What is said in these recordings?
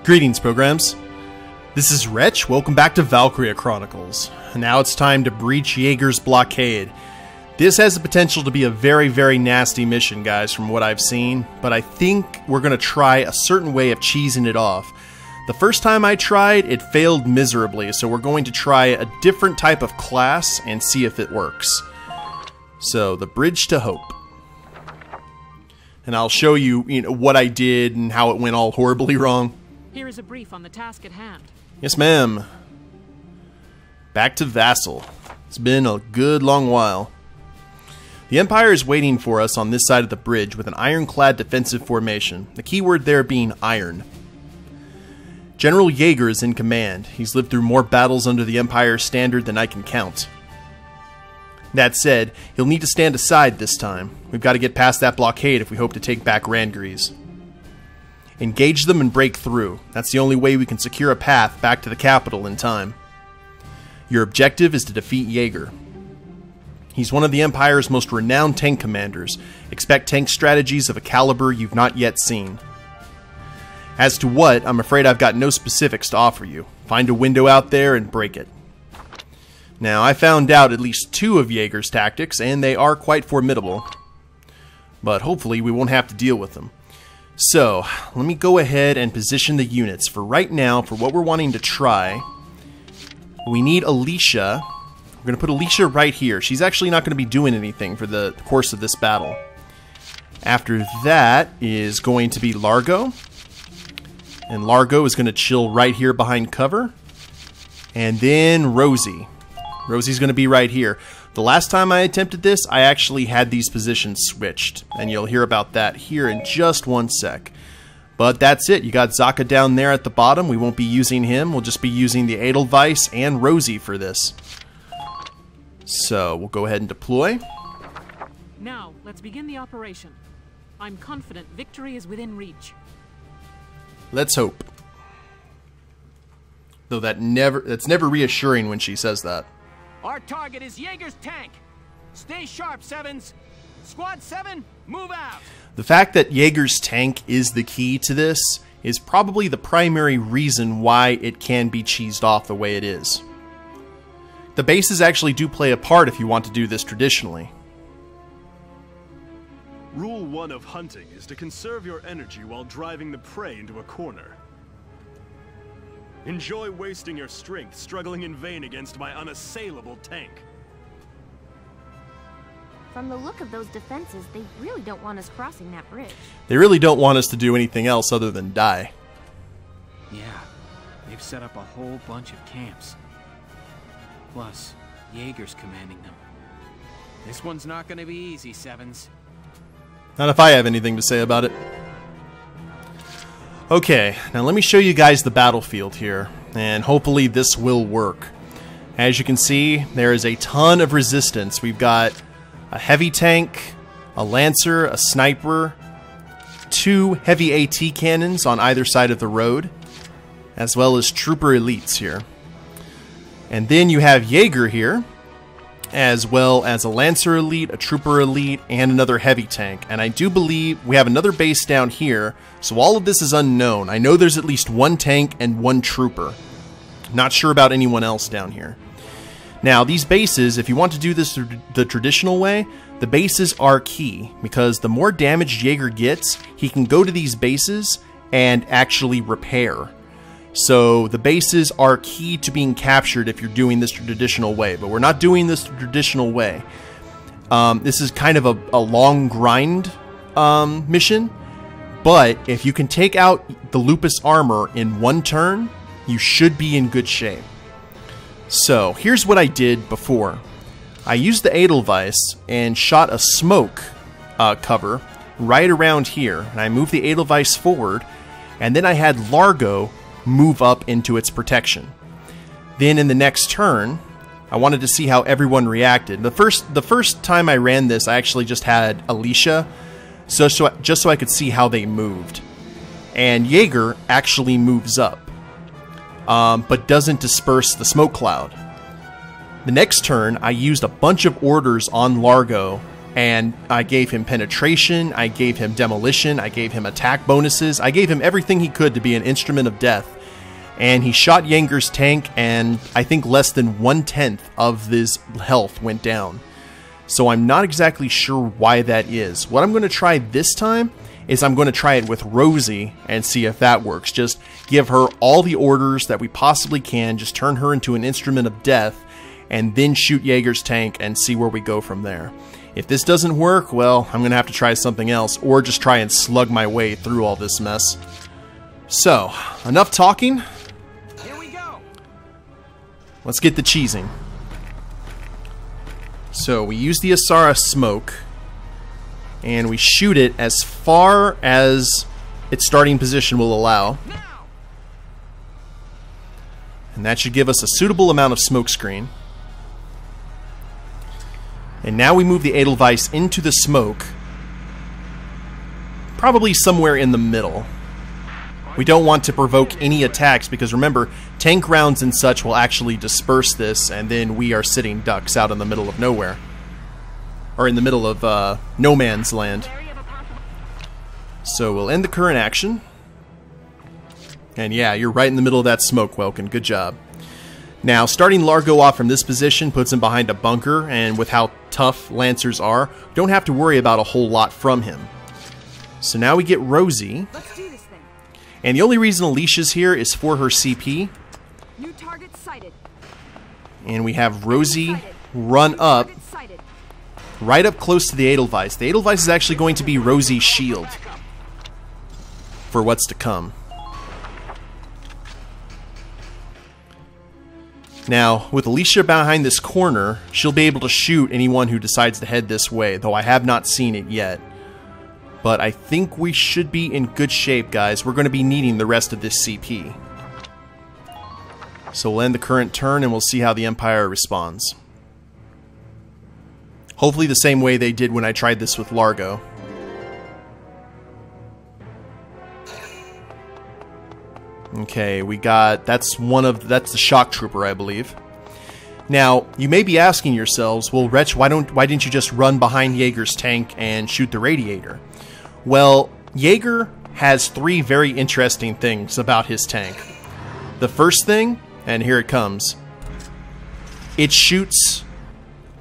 Greetings, programs. This is Wretch. Welcome back to Valkyria Chronicles. Now it's time to breach Jaeger's Blockade. This has the potential to be a very, very nasty mission, guys, from what I've seen, but I think we're going to try a certain way of cheesing it off. The first time I tried, it failed miserably, so we're going to try a different type of class and see if it works. So, the Bridge to Hope. And I'll show you, what I did and how it went all horribly wrong. Here is a brief on the task at hand. Yes, ma'am. Back to Vassal. It's been a good long while. The Empire is waiting for us on this side of the bridge with an ironclad defensive formation, the keyword there being iron. General Jaeger is in command. He's lived through more battles under the Empire's standard than I can count. That said, he'll need to stand aside this time. We've got to get past that blockade if we hope to take back Randgries. Engage them and break through. That's the only way we can secure a path back to the capital in time. Your objective is to defeat Jaeger. He's one of the Empire's most renowned tank commanders. Expect tank strategies of a caliber you've not yet seen. As to what, I'm afraid I've got no specifics to offer you. Find a window out there and break it. Now, I found out at least 2 of Jaeger's tactics, and they are quite formidable. But hopefully we won't have to deal with them. So, let me go ahead and position the units. For right now, for what we're wanting to try, we need Alicia. We're going to put Alicia right here. She's actually not going to be doing anything for the course of this battle. After that is going to be Largo. And Largo is going to chill right here behind cover. And then Rosie. Rosie's going to be right here. The last time I attempted this, I actually had these positions switched, and you'll hear about that here in just one sec. But that's it. You got Zaka down there at the bottom. We won't be using him. We'll just be using the Edelweiss and Rosie for this. So, we'll go ahead and deploy. Now, let's begin the operation. I'm confident victory is within reach. Let's hope. Though that's never reassuring when she says that. Our target is Jaeger's tank. Stay sharp, Sevens. Squad 7, move out. The fact that Jaeger's tank is the key to this is probably the primary reason why it can be cheesed off the way it is. The bases actually do play a part if you want to do this traditionally. Rule 1 of hunting is to conserve your energy while driving the prey into a corner. Enjoy wasting your strength struggling in vain against my unassailable tank. From the look of those defenses, they really don't want us crossing that bridge. They really don't want us to do anything else other than die. Yeah, they've set up a whole bunch of camps. Plus, Jaeger's commanding them. This one's not gonna be easy, Sevens. Not if I have anything to say about it. Okay, now let me show you guys the battlefield here, and hopefully this will work. As you can see, there is a ton of resistance. We've got a heavy tank, a lancer, a sniper, 2 heavy AT cannons on either side of the road, as well as trooper elites here. And then you have Jaeger here, as well as a lancer elite, a trooper elite, and another heavy tank. And I do believe we have another base down here, so all of this is unknown. I know there's at least 1 tank and 1 trooper. Not sure about anyone else down here. Now, these bases, if you want to do this the traditional way, the bases are key, because the more damage Jaeger gets, he can go to these bases and actually repair. So the bases are key to being captured if you're doing this traditional way, but we're not doing this the traditional way. This is kind of a long grind mission, but if you can take out the Lupus armor in 1 turn, you should be in good shape. So here's what I did before. I used the Edelweiss and shot a smoke cover right around here, and I moved the Edelweiss forward, and then I had Largo move up into its protection. Then in the next turn, I wanted to see how everyone reacted. The first time I ran this, I actually just had Alicia, just so I could see how they moved. And Jaeger actually moves up, but doesn't disperse the smoke cloud. The next turn, I used a bunch of orders on Largo And I gave him penetration, I gave him demolition, I gave him attack bonuses, I gave him everything he could to be an instrument of death. And he shot Jaeger's tank, and I think less than 1/10 of his health went down. So I'm not exactly sure why that is. What I'm going to try this time is I'm going to try it with Rosie and see if that works. Just give her all the orders that we possibly can, just turn her into an instrument of death, and then shoot Jaeger's tank and see where we go from there. If this doesn't work, well, I'm going to have to try something else, or just try and slug my way through all this mess. So, enough talking. Here we go. Let's get the cheesing. So, we use the Asara smoke, and we shoot it as far as its starting position will allow. Now. And that should give us a suitable amount of smoke screen. And now we move the Edelweiss into the smoke, probably somewhere in the middle. We don't want to provoke any attacks because remember, tank rounds and such will actually disperse this, and then we are sitting ducks out in the middle of nowhere. Or in the middle of no man's land. So we'll end the current action. And yeah, you're right in the middle of that smoke, Welkin. Good job. Now, starting Largo off from this position puts him behind a bunker, and with how tough Lancers are, don't have to worry about a whole lot from him. So now we get Rosie. Let's do this thing. And the only reason Alicia's here is for her CP. New target sighted. And we have Rosie run up, Target sighted. right up close to the Edelweiss. The Edelweiss is actually going to be Rosie's shield for what's to come. Now, with Alicia behind this corner, she'll be able to shoot anyone who decides to head this way, though I have not seen it yet. But I think we should be in good shape, guys. We're going to be needing the rest of this CP. So we'll end the current turn and we'll see how the Empire responds. Hopefully the same way they did when I tried this with Largo. Okay, we got, that's the shock trooper, I believe. Now, you may be asking yourselves, well, Wretch, why didn't you just run behind Jaeger's tank and shoot the radiator? Well, Jaeger has 3 very interesting things about his tank. The first thing, and here it comes, it shoots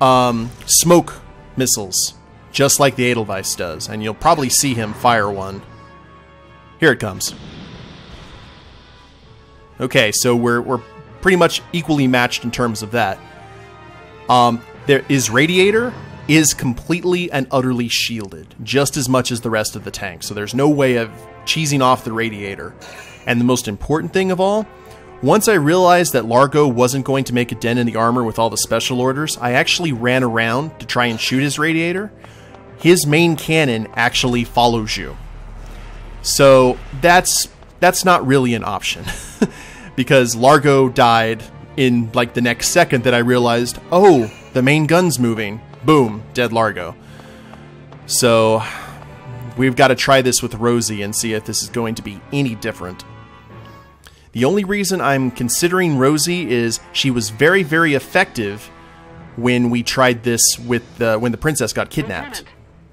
smoke missiles, just like the Edelweiss does, and you'll probably see him fire one. Here it comes. Okay, so we're pretty much equally matched in terms of that. Radiator is completely and utterly shielded, just as much as the rest of the tank, so there's no way of cheesing off the Radiator. And the most important thing of all, once I realized that Largo wasn't going to make a dent in the armor with all the special orders, I actually ran around to try and shoot his Radiator. His main cannon actually follows you. So that's not really an option. Because Largo died in like the next second that I realized, oh, the main gun's moving. Boom, dead Largo. So we've got to try this with Rosie and see if this is going to be any different. The only reason I'm considering Rosie is she was very, very effective when we tried this with when the princess got kidnapped.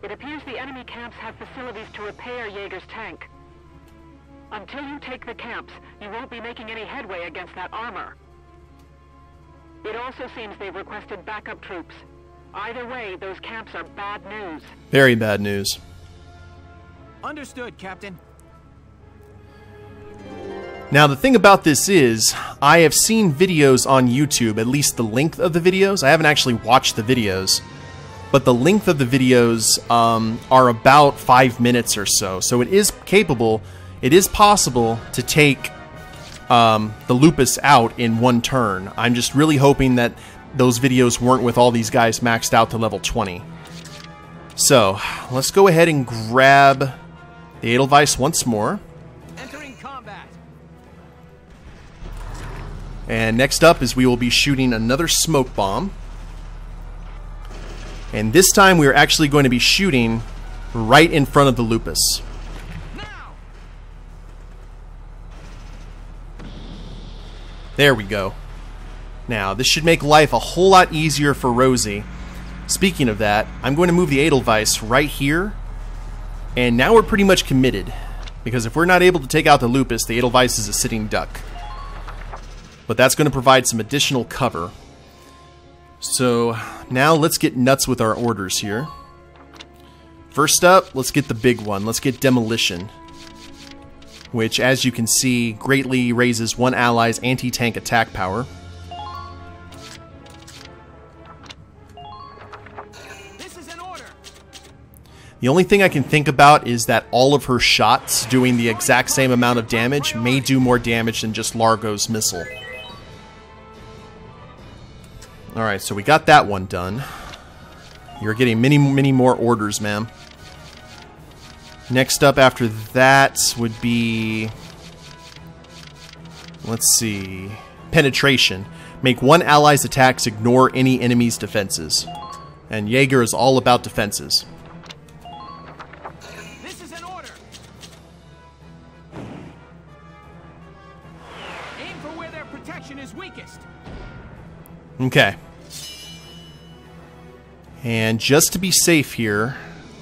Lieutenant, it appears the enemy camps have facilities to repair Jaeger's tank. Until you take the camps, you won't be making any headway against that armor. It also seems they've requested backup troops. Either way, those camps are bad news. Very bad news. Understood, Captain. Now, the thing about this is, I have seen videos on YouTube, at least the length of the videos. I haven't actually watched the videos, but the length of the videos are about 5 minutes or so. So it is capable, it is possible to take the Lupus out in one turn. I'm just really hoping that those videos weren't with all these guys maxed out to level 20. So, let's go ahead and grab the Edelweiss once more. Entering combat. And next up is we will be shooting another smoke bomb. And this time we are actually going to be shooting right in front of the Lupus. Now. There we go. Now, this should make life a whole lot easier for Rosie. Speaking of that, I'm going to move the Edelweiss right here. And now we're pretty much committed. Because if we're not able to take out the Lupus, the Edelweiss is a sitting duck. But that's going to provide some additional cover. So now let's get nuts with our orders here. First up, let's get the big one. Let's get Demolition. Which, as you can see, greatly raises one ally's anti-tank attack power. The only thing I can think about is that all of her shots doing the exact same amount of damage may do more damage than just Largo's missile. Alright, so we got that one done. You're getting many, many more orders, ma'am. Next up after that would be... let's see... Penetration. Make one ally's attacks ignore any enemy's defenses. And Jaeger is all about defenses. Okay. And just to be safe here,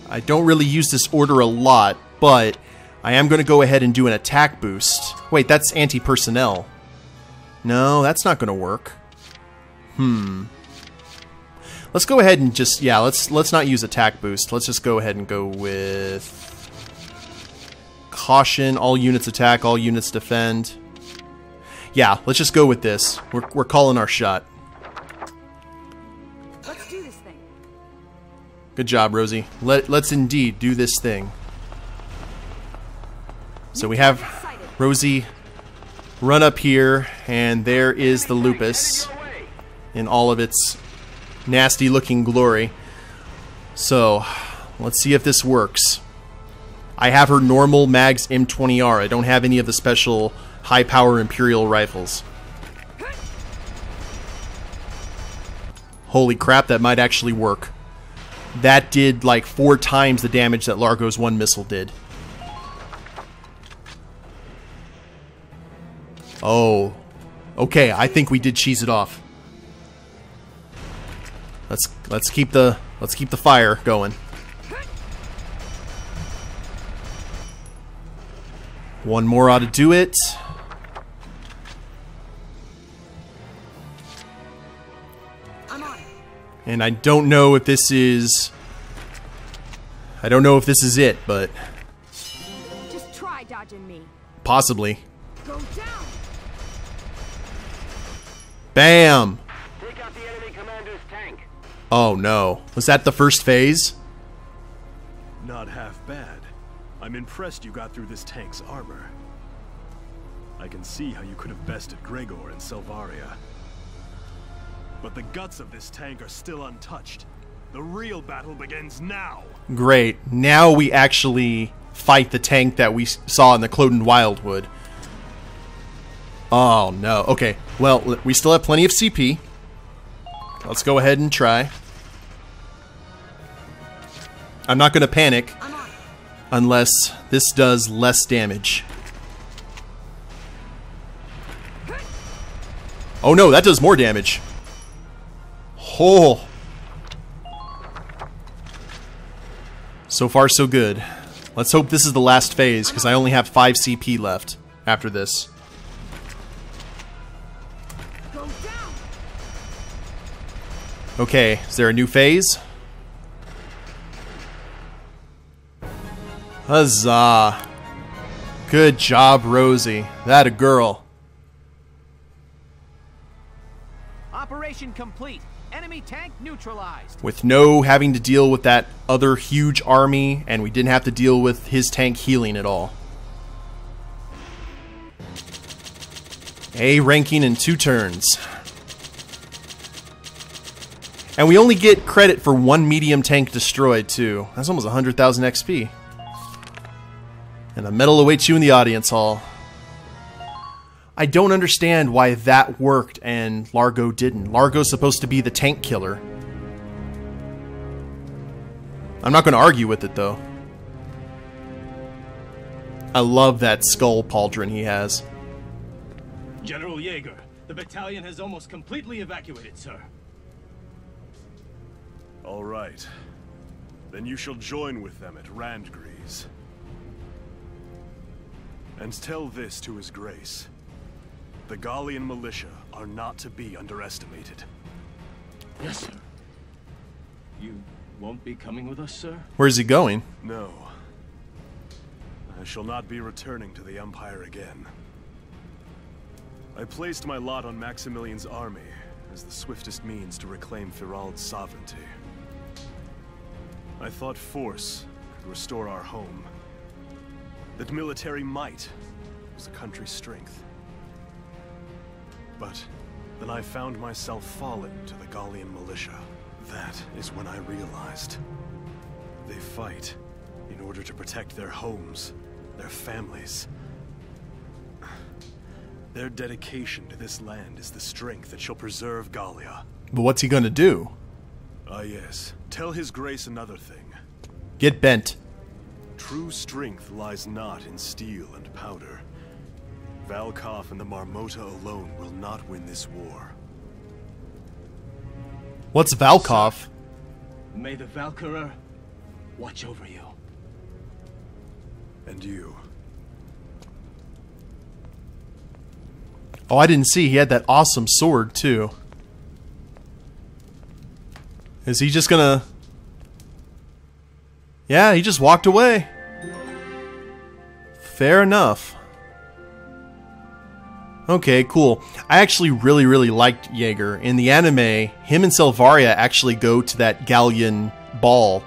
I don't really use this order a lot, but I am going to go ahead and do an attack boost. Wait, that's anti-personnel. No, that's not going to work. Let's go ahead and just, yeah, let's not use attack boost. Let's just go ahead and go with caution, all units attack, all units defend. Yeah, let's just go with this. We're calling our shot. Good job, Rosie. Let's indeed do this thing. So we have Rosie run up here, and there is the Lupus in all of its nasty-looking glory. So, let's see if this works. I have her normal Mags M20R. I don't have any of the special high-power Imperial rifles. Holy crap, that might actually work. That did like 4 times the damage that Largo's one missile did. Oh. Okay, I think we did cheese it off. Let's keep the fire going. One more ought to do it. And I don't know if this is... I don't know if this is it, but... just try dodging me. Possibly. Go down. Bam! Take out the enemy commander's tank. Oh no. Was that the first phase? Not half bad. I'm impressed you got through this tank's armor. I can see how you could have bested Gregor and Selvaria. But the guts of this tank are still untouched. The real battle begins now. Great. Now we actually fight the tank that we saw in the Cloden Wildwood. Oh no. Okay. Well, we still have plenty of CP. Let's go ahead and try. I'm not going to panic unless this does less damage. Oh no, that does more damage. Oh. So far, so good. Let's hope this is the last phase, because I only have 5 CP left after this. Okay, is there a new phase? Huzzah. Good job, Rosie. That a girl. Operation complete. Enemy tank neutralized. With no having to deal with that other huge army, and we didn't have to deal with his tank healing at all. A ranking in 2 turns. And we only get credit for 1 medium tank destroyed, too. That's almost 100,000 XP. And a medal awaits you in the audience hall. I don't understand why that worked and Largo didn't. Largo's supposed to be the tank killer. I'm not going to argue with it, though. I love that skull pauldron he has. General Jaeger, the battalion has almost completely evacuated, sir. All right. Then you shall join with them at Randgrees. And tell this to his grace. The Gallian militia are not to be underestimated. Yes, sir. You won't be coming with us, sir? Where's he going? No. I shall not be returning to the Empire again. I placed my lot on Maximilian's army as the swiftest means to reclaim Firald's sovereignty. I thought force could restore our home. That military might was a country's strength. But then I found myself fallen to the Gallian militia. That is when I realized they fight in order to protect their homes, their families. Their dedication to this land is the strength that shall preserve Gallia. But what's he gonna do? Ah yes, tell his grace another thing. Get bent. True strength lies not in steel and powder. Valkov and the Marmota alone will not win this war. What's Valkov? May the Valkyria watch over you. And you. Oh, I didn't see. He had that awesome sword, too. Is he just gonna... Yeah, he just walked away. Fair enough. Okay, cool. I actually really liked Jaeger. In the anime, him and Selvaria actually go to that Gallian ball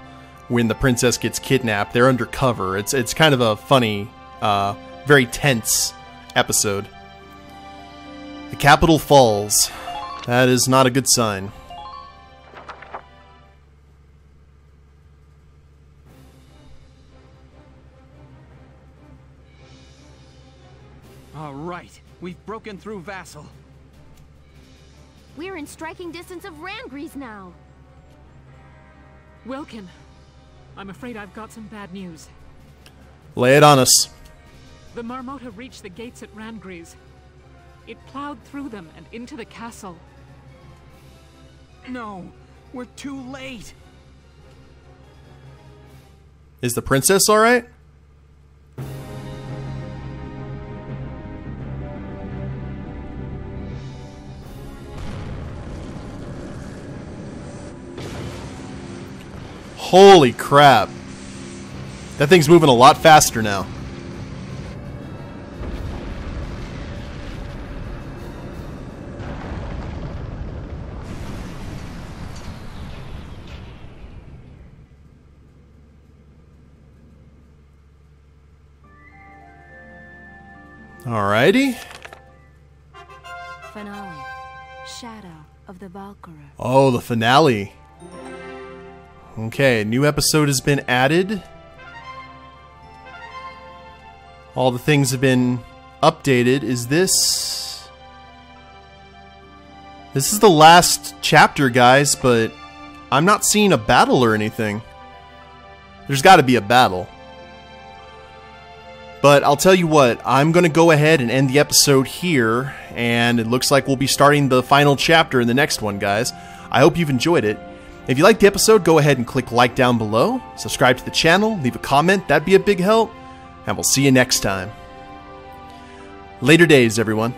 when the princess gets kidnapped. They're undercover. It's kind of a funny, very tense episode. The capital falls. That is not a good sign. All right, we've broken through Vassal. We're in striking distance of Randgrees now. Wilkin, I'm afraid I've got some bad news. Lay it on us. The Marmota reached the gates at Randgrees. It plowed through them and into the castle. No, we're too late. Is the princess alright? Holy crap. That thing's moving a lot faster now. Alrighty. Finale. Shadow of the Valkyria. Oh, the finale. Okay, a new episode has been added. All the things have been updated. Is this... This is the last chapter, guys, but I'm not seeing a battle or anything. There's got to be a battle. But I'll tell you what, I'm going to go ahead and end the episode here, and it looks like we'll be starting the final chapter in the next one, guys. I hope you've enjoyed it. If you liked the episode, go ahead and click like down below, subscribe to the channel, leave a comment, that'd be a big help, and we'll see you next time. Later days, everyone.